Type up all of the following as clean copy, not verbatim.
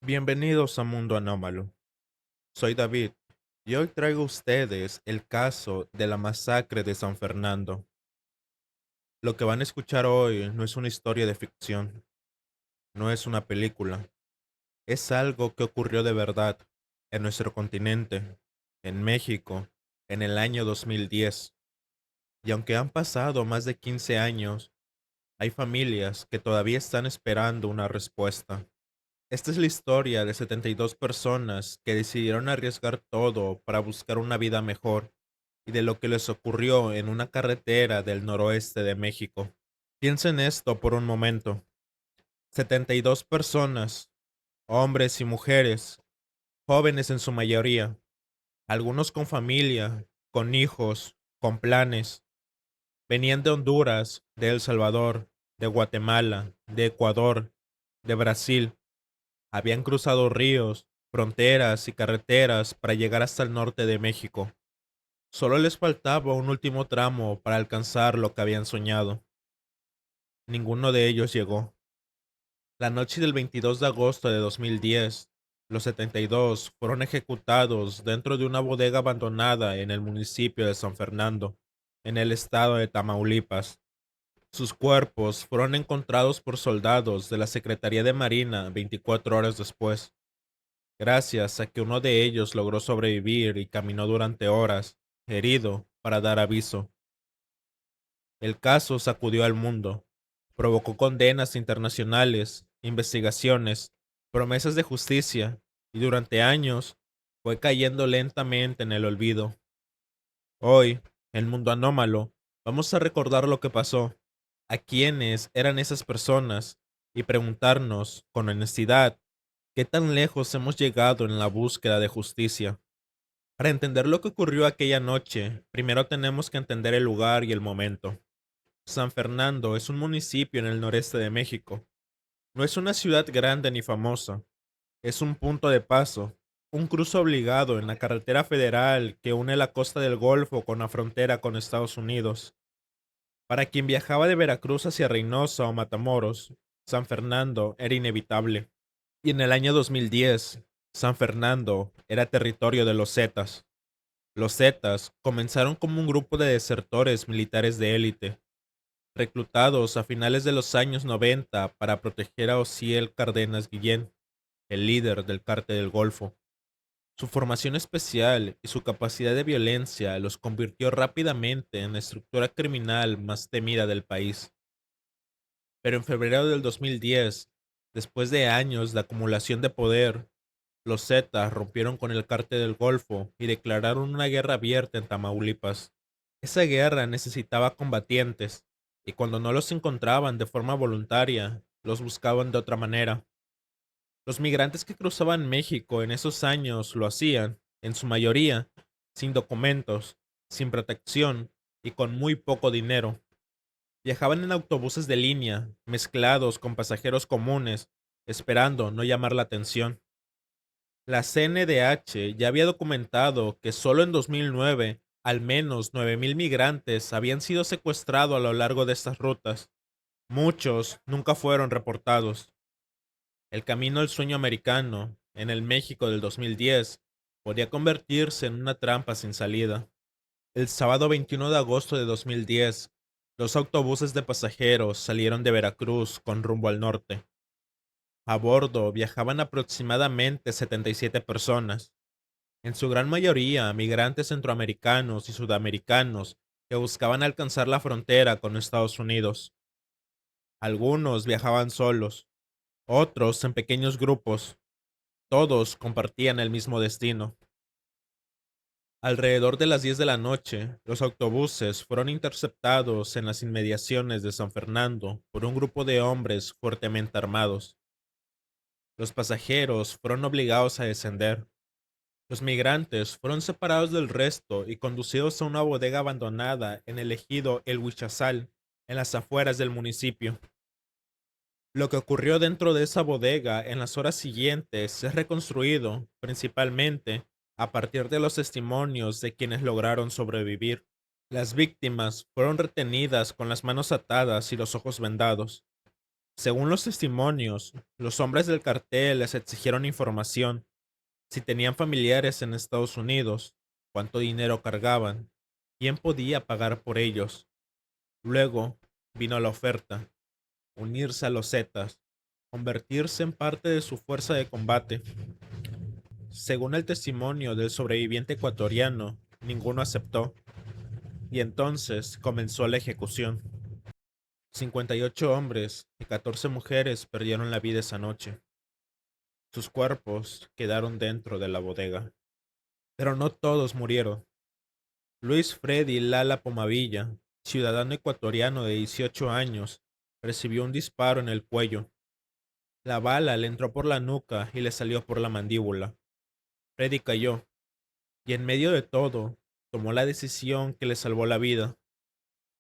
Bienvenidos a Mundo Anómalo. Soy David y hoy traigo a ustedes el caso de la masacre de San Fernando. Lo que van a escuchar hoy no es una historia de ficción, no es una película, es algo que ocurrió de verdad en nuestro continente, en México, en el año 2010. Y aunque han pasado más de 15 años, hay familias que todavía están esperando una respuesta. Esta es la historia de 72 personas que decidieron arriesgar todo para buscar una vida mejor y de lo que les ocurrió en una carretera del noroeste de México. Piensen esto por un momento. 72 personas, hombres y mujeres, jóvenes en su mayoría, algunos con familia, con hijos, con planes, venían de Honduras, de El Salvador, de Guatemala, de Ecuador, de Brasil. Habían cruzado ríos, fronteras y carreteras para llegar hasta el norte de México. Solo les faltaba un último tramo para alcanzar lo que habían soñado. Ninguno de ellos llegó. La noche del 22 de agosto de 2010, los 72 fueron ejecutados dentro de una bodega abandonada en el municipio de San Fernando, en el estado de Tamaulipas. Sus cuerpos fueron encontrados por soldados de la Secretaría de Marina 24 horas después. Gracias a que uno de ellos logró sobrevivir y caminó durante horas, herido, para dar aviso. El caso sacudió al mundo, provocó condenas internacionales, investigaciones, promesas de justicia, y durante años fue cayendo lentamente en el olvido. Hoy, en Mundo Anómalo, vamos a recordar lo que pasó, a quiénes eran esas personas, y preguntarnos, con honestidad, qué tan lejos hemos llegado en la búsqueda de justicia. Para entender lo que ocurrió aquella noche, primero tenemos que entender el lugar y el momento. San Fernando es un municipio en el noreste de México. No es una ciudad grande ni famosa. Es un punto de paso, un cruce obligado en la carretera federal que une la costa del Golfo con la frontera con Estados Unidos. Para quien viajaba de Veracruz hacia Reynosa o Matamoros, San Fernando era inevitable. Y en el año 2010, San Fernando era territorio de los Zetas. Los Zetas comenzaron como un grupo de desertores militares de élite, reclutados a finales de los años 90 para proteger a Osiel Cárdenas Guillén, el líder del Cártel del Golfo. Su formación especial y su capacidad de violencia los convirtió rápidamente en la estructura criminal más temida del país. Pero en febrero del 2010, después de años de acumulación de poder, los Zetas rompieron con el Cártel del Golfo y declararon una guerra abierta en Tamaulipas. Esa guerra necesitaba combatientes, y cuando no los encontraban de forma voluntaria, los buscaban de otra manera. Los migrantes que cruzaban México en esos años lo hacían, en su mayoría, sin documentos, sin protección y con muy poco dinero. Viajaban en autobuses de línea, mezclados con pasajeros comunes, esperando no llamar la atención. La CNDH ya había documentado que solo en 2009 al menos 9.000 migrantes habían sido secuestrados a lo largo de estas rutas. Muchos nunca fueron reportados. El camino al sueño americano, en el México del 2010, podía convertirse en una trampa sin salida. El sábado 21 de agosto de 2010, dos autobuses de pasajeros salieron de Veracruz con rumbo al norte. A bordo viajaban aproximadamente 77 personas, en su gran mayoría migrantes centroamericanos y sudamericanos que buscaban alcanzar la frontera con Estados Unidos. Algunos viajaban solos, otros en pequeños grupos. Todos compartían el mismo destino. Alrededor de las 10 de la noche, los autobuses fueron interceptados en las inmediaciones de San Fernando por un grupo de hombres fuertemente armados. Los pasajeros fueron obligados a descender. Los migrantes fueron separados del resto y conducidos a una bodega abandonada en el ejido El Huichazal, en las afueras del municipio. Lo que ocurrió dentro de esa bodega en las horas siguientes es reconstruido, principalmente, a partir de los testimonios de quienes lograron sobrevivir. Las víctimas fueron retenidas con las manos atadas y los ojos vendados. Según los testimonios, los hombres del cartel les exigieron información, si tenían familiares en Estados Unidos, cuánto dinero cargaban, quién podía pagar por ellos. Luego vino la oferta: unirse a los Zetas, convertirse en parte de su fuerza de combate. Según el testimonio del sobreviviente ecuatoriano, ninguno aceptó, y entonces comenzó la ejecución. 58 hombres y 14 mujeres perdieron la vida esa noche. Sus cuerpos quedaron dentro de la bodega. Pero no todos murieron. Luis Freddy Lala Pomavilla, ciudadano ecuatoriano de 18 años, recibió un disparo en el cuello. La bala le entró por la nuca y le salió por la mandíbula. Freddy cayó, y en medio de todo, tomó la decisión que le salvó la vida: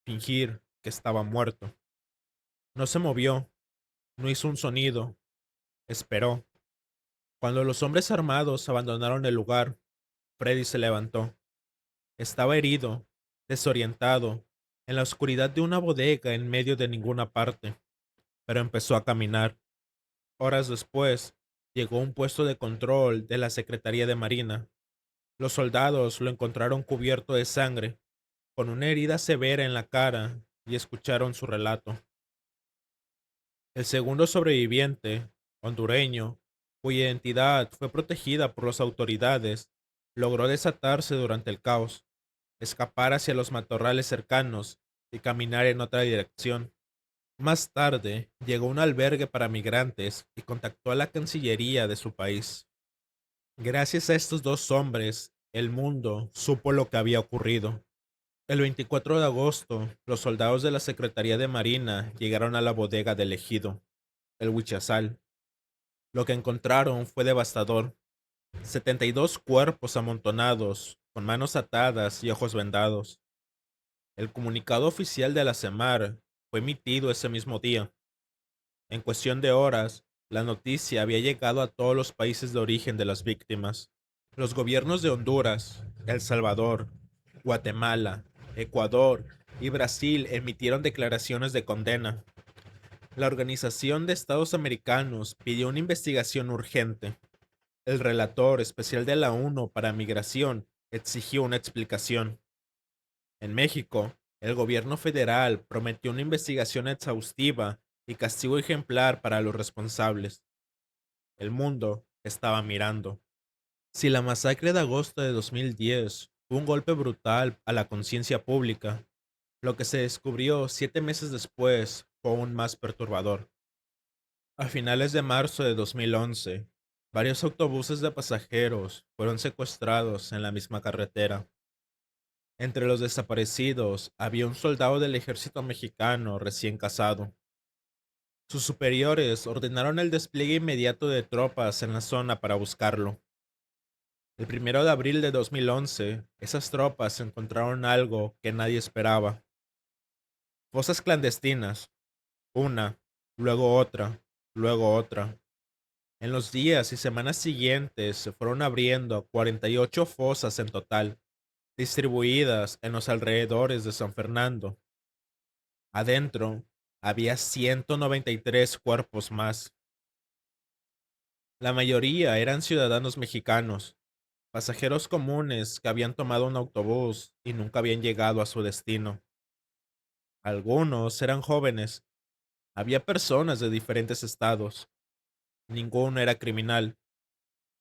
fingir que estaba muerto. No se movió, no hizo un sonido, esperó. Cuando los hombres armados abandonaron el lugar, Freddy se levantó. Estaba herido, desorientado, en la oscuridad de una bodega en medio de ninguna parte, pero empezó a caminar. Horas después, llegó a un puesto de control de la Secretaría de Marina. Los soldados lo encontraron cubierto de sangre, con una herida severa en la cara, y escucharon su relato. El segundo sobreviviente, hondureño, cuya identidad fue protegida por las autoridades, logró desatarse durante el caos, escapar hacia los matorrales cercanos y caminar en otra dirección. Más tarde, llegó a un albergue para migrantes y contactó a la Cancillería de su país. Gracias a estos dos hombres, el mundo supo lo que había ocurrido. El 24 de agosto, los soldados de la Secretaría de Marina llegaron a la bodega del ejido, el Huichazal. Lo que encontraron fue devastador: 72 cuerpos amontonados, con manos atadas y ojos vendados. El comunicado oficial de la CEMAR fue emitido ese mismo día. En cuestión de horas, la noticia había llegado a todos los países de origen de las víctimas. Los gobiernos de Honduras, El Salvador, Guatemala, Ecuador y Brasil emitieron declaraciones de condena. La Organización de Estados Americanos pidió una investigación urgente. El relator especial de la ONU para Migración exigió una explicación. En México, el gobierno federal prometió una investigación exhaustiva y castigo ejemplar para los responsables. El mundo estaba mirando. Si la masacre de agosto de 2010 fue un golpe brutal a la conciencia pública, lo que se descubrió 7 meses después fue aún más perturbador. A finales de marzo de 2011, varios autobuses de pasajeros fueron secuestrados en la misma carretera. Entre los desaparecidos había un soldado del ejército mexicano recién casado. Sus superiores ordenaron el despliegue inmediato de tropas en la zona para buscarlo. El 1 de abril de 2011, esas tropas encontraron algo que nadie esperaba: fosas clandestinas, una, luego otra, luego otra. En los días y semanas siguientes se fueron abriendo 48 fosas en total, distribuidas en los alrededores de San Fernando. Adentro había 193 cuerpos más. La mayoría eran ciudadanos mexicanos, pasajeros comunes que habían tomado un autobús y nunca habían llegado a su destino. Algunos eran jóvenes, había personas de diferentes estados. Ninguno era criminal.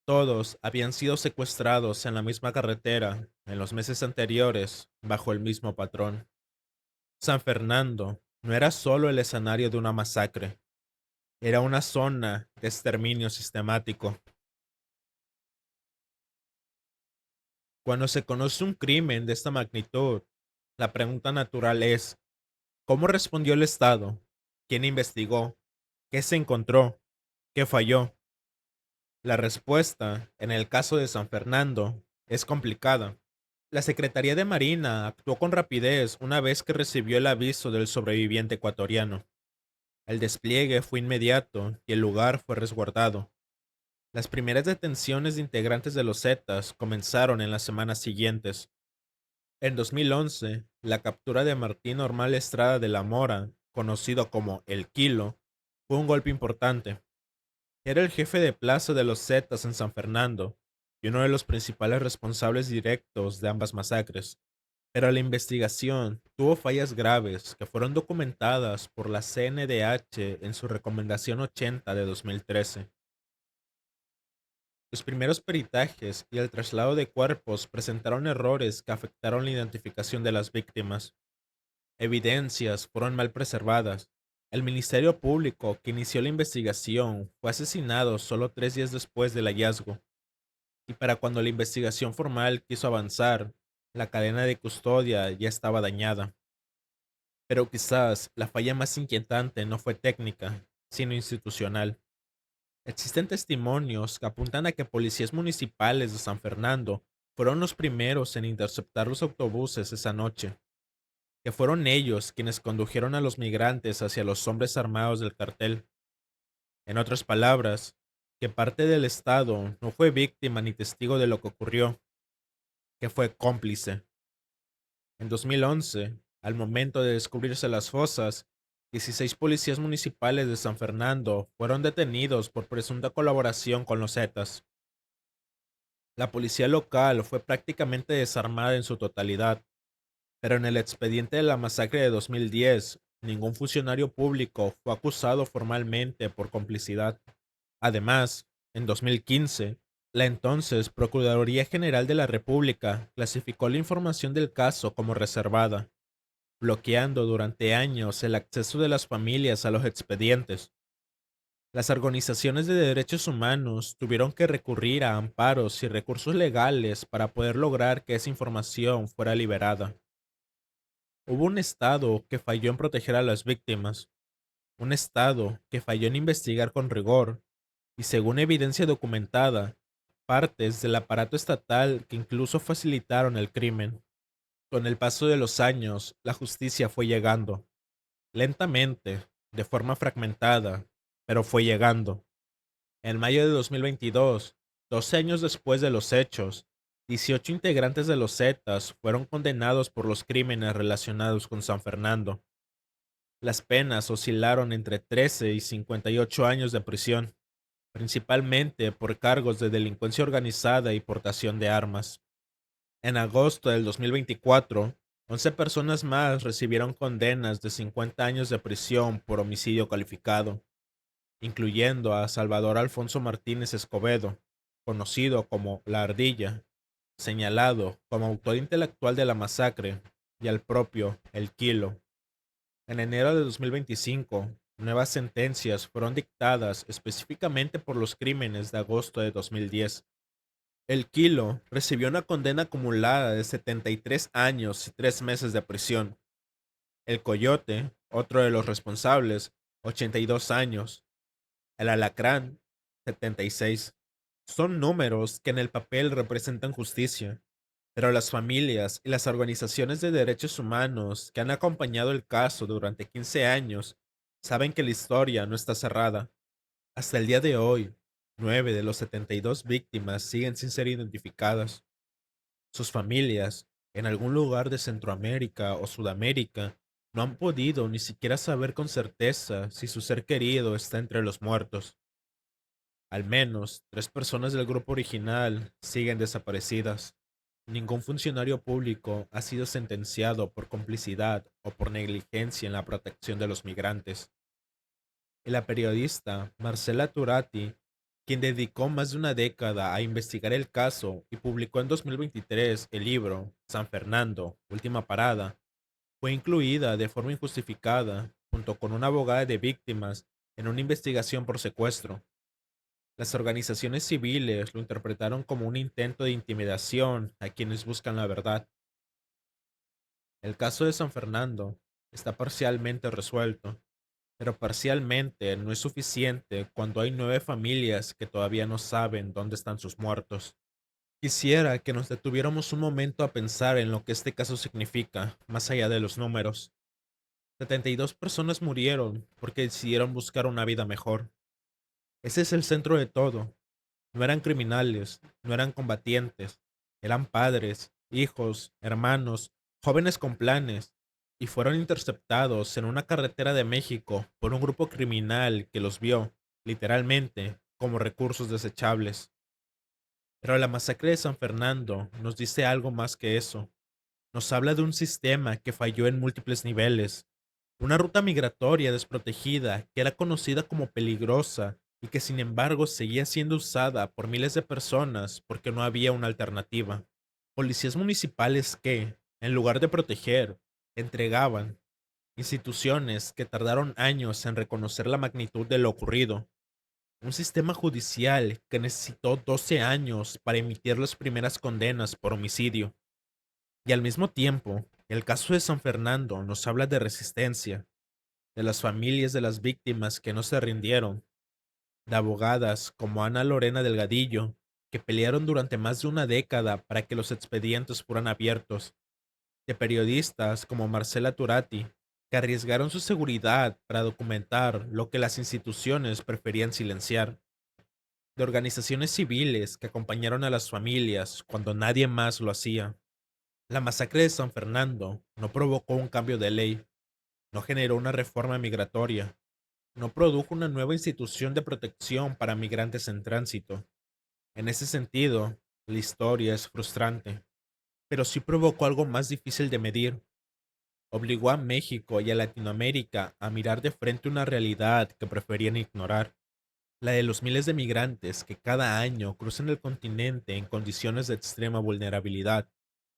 Todos habían sido secuestrados en la misma carretera en los meses anteriores bajo el mismo patrón. San Fernando no era solo el escenario de una masacre, era una zona de exterminio sistemático. Cuando se conoce un crimen de esta magnitud, la pregunta natural es: ¿cómo respondió el Estado? ¿Quién investigó? ¿Qué se encontró? ¿Qué falló? La respuesta, en el caso de San Fernando, es complicada. La Secretaría de Marina actuó con rapidez una vez que recibió el aviso del sobreviviente ecuatoriano. El despliegue fue inmediato y el lugar fue resguardado. Las primeras detenciones de integrantes de los Zetas comenzaron en las semanas siguientes. En 2011, la captura de Martín Normal Estrada de la Mora, conocido como El Kilo, Fue un golpe importante. Era el jefe de plaza de los Zetas en San Fernando y uno de los principales responsables directos de ambas masacres. Pero la investigación tuvo fallas graves que fueron documentadas por la CNDH en su recomendación 80 de 2013. Los primeros peritajes y el traslado de cuerpos presentaron errores que afectaron la identificación de las víctimas. Evidencias fueron mal preservadas. El Ministerio Público que inició la investigación fue asesinado solo 3 días después del hallazgo, y para cuando la investigación formal quiso avanzar, la cadena de custodia ya estaba dañada. Pero quizás la falla más inquietante no fue técnica, sino institucional. Existen testimonios que apuntan a que policías municipales de San Fernando fueron los primeros en interceptar los autobuses esa noche, que fueron ellos quienes condujeron a los migrantes hacia los hombres armados del cartel. En otras palabras, que parte del Estado no fue víctima ni testigo de lo que ocurrió, que fue cómplice. En 2011, al momento de descubrirse las fosas, 16 policías municipales de San Fernando fueron detenidos por presunta colaboración con los Zetas. La policía local fue prácticamente desarmada en su totalidad, pero en el expediente de la masacre de 2010, ningún funcionario público fue acusado formalmente por complicidad. Además, en 2015, la entonces Procuraduría General de la República clasificó la información del caso como reservada, bloqueando durante años el acceso de las familias a los expedientes. Las organizaciones de derechos humanos tuvieron que recurrir a amparos y recursos legales para poder lograr que esa información fuera liberada. Hubo un Estado que falló en proteger a las víctimas, un Estado que falló en investigar con rigor, y según evidencia documentada, partes del aparato estatal que incluso facilitaron el crimen. Con el paso de los años, la justicia fue llegando, lentamente, de forma fragmentada, pero fue llegando. En mayo de 2022, 12 años después de los hechos, 18 integrantes de los Zetas fueron condenados por los crímenes relacionados con San Fernando. Las penas oscilaron entre 13 y 58 años de prisión, principalmente por cargos de delincuencia organizada y portación de armas. En agosto del 2024, 11 personas más recibieron condenas de 50 años de prisión por homicidio calificado, incluyendo a Salvador Alfonso Martínez Escobedo, conocido como La Ardilla, señalado como autor intelectual de la masacre, y al propio El Kilo. En enero de 2025, nuevas sentencias fueron dictadas específicamente por los crímenes de agosto de 2010. El Kilo recibió una condena acumulada de 73 años y 3 meses de prisión. El Coyote, otro de los responsables, 82 años. El Alacrán, 76. Son números que en el papel representan justicia, pero las familias y las organizaciones de derechos humanos que han acompañado el caso durante 15 años saben que la historia no está cerrada. Hasta el día de hoy, 9 de los 72 víctimas siguen sin ser identificadas. Sus familias, en algún lugar de Centroamérica o Sudamérica, no han podido ni siquiera saber con certeza si su ser querido está entre los muertos. Al menos 3 personas del grupo original siguen desaparecidas. Ningún funcionario público ha sido sentenciado por complicidad o por negligencia en la protección de los migrantes. Y la periodista Marcela Turati, quien dedicó más de una década a investigar el caso y publicó en 2023 el libro San Fernando, Última Parada, fue incluida de forma injustificada, junto con una abogada de víctimas, en una investigación por secuestro. Las organizaciones civiles lo interpretaron como un intento de intimidación a quienes buscan la verdad. El caso de San Fernando está parcialmente resuelto, pero parcialmente no es suficiente cuando hay 9 familias que todavía no saben dónde están sus muertos. Quisiera que nos detuviéramos un momento a pensar en lo que este caso significa, más allá de los números. 72 personas murieron porque decidieron buscar una vida mejor. Ese es el centro de todo. No eran criminales, no eran combatientes, eran padres, hijos, hermanos, jóvenes con planes, y fueron interceptados en una carretera de México por un grupo criminal que los vio, literalmente, como recursos desechables. Pero la masacre de San Fernando nos dice algo más que eso. Nos habla de un sistema que falló en múltiples niveles, una ruta migratoria desprotegida que era conocida como peligrosa y que sin embargo seguía siendo usada por miles de personas porque no había una alternativa. Policías municipales que, en lugar de proteger, entregaban, instituciones que tardaron años en reconocer la magnitud de lo ocurrido, un sistema judicial que necesitó 12 años para emitir las primeras condenas por homicidio. Y al mismo tiempo, el caso de San Fernando nos habla de resistencia, de las familias de las víctimas que no se rindieron, de abogadas como Ana Lorena Delgadillo, que pelearon durante más de una década para que los expedientes fueran abiertos, de periodistas como Marcela Turati, que arriesgaron su seguridad para documentar lo que las instituciones preferían silenciar, de organizaciones civiles que acompañaron a las familias cuando nadie más lo hacía. La masacre de San Fernando no provocó un cambio de ley, no generó una reforma migratoria, no produjo una nueva institución de protección para migrantes en tránsito. En ese sentido, la historia es frustrante, pero sí provocó algo más difícil de medir. Obligó a México y a Latinoamérica a mirar de frente una realidad que preferían ignorar, la de los miles de migrantes que cada año cruzan el continente en condiciones de extrema vulnerabilidad,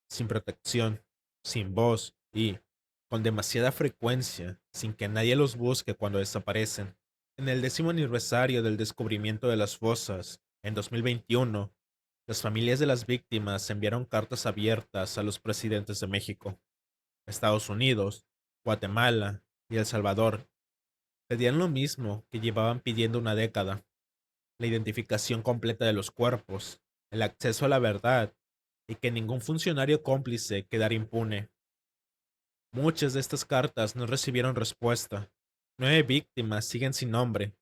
sin protección, sin voz y, con demasiada frecuencia, sin que nadie los busque cuando desaparecen. En el 10º aniversario del descubrimiento de las fosas, en 2021, las familias de las víctimas enviaron cartas abiertas a los presidentes de México, Estados Unidos, Guatemala y El Salvador. Pedían lo mismo que llevaban pidiendo una década: la identificación completa de los cuerpos, el acceso a la verdad y que ningún funcionario cómplice quedara impune. Muchas de estas cartas no recibieron respuesta. 9 víctimas siguen sin nombre,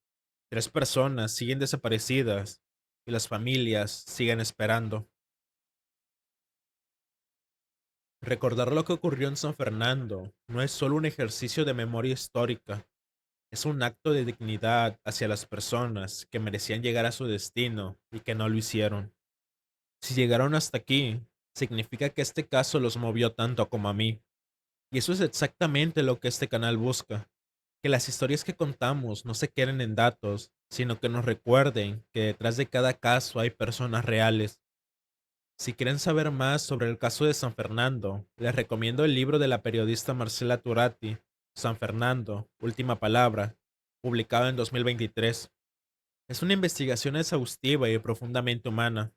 3 personas siguen desaparecidas y las familias siguen esperando. Recordar lo que ocurrió en San Fernando no es solo un ejercicio de memoria histórica, es un acto de dignidad hacia las personas que merecían llegar a su destino y que no lo hicieron. Si llegaron hasta aquí, significa que este caso los movió tanto como a mí. Y eso es exactamente lo que este canal busca, que las historias que contamos no se queden en datos, sino que nos recuerden que detrás de cada caso hay personas reales. Si quieren saber más sobre el caso de San Fernando, les recomiendo el libro de la periodista Marcela Turati, San Fernando, Última Palabra, publicado en 2023. Es una investigación exhaustiva y profundamente humana.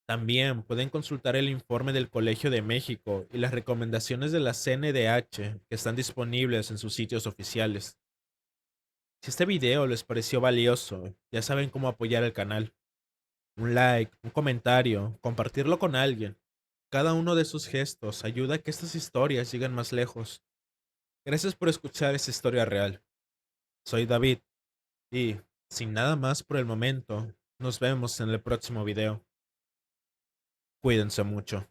También pueden consultar el informe del Colegio de México y las recomendaciones de la CNDH que están disponibles en sus sitios oficiales. Si este video les pareció valioso, ya saben cómo apoyar el canal. Un like, un comentario, compartirlo con alguien. Cada uno de sus gestos ayuda a que estas historias lleguen más lejos. Gracias por escuchar esta historia real. Soy David y, sin nada más por el momento, nos vemos en el próximo video. Cuídense mucho.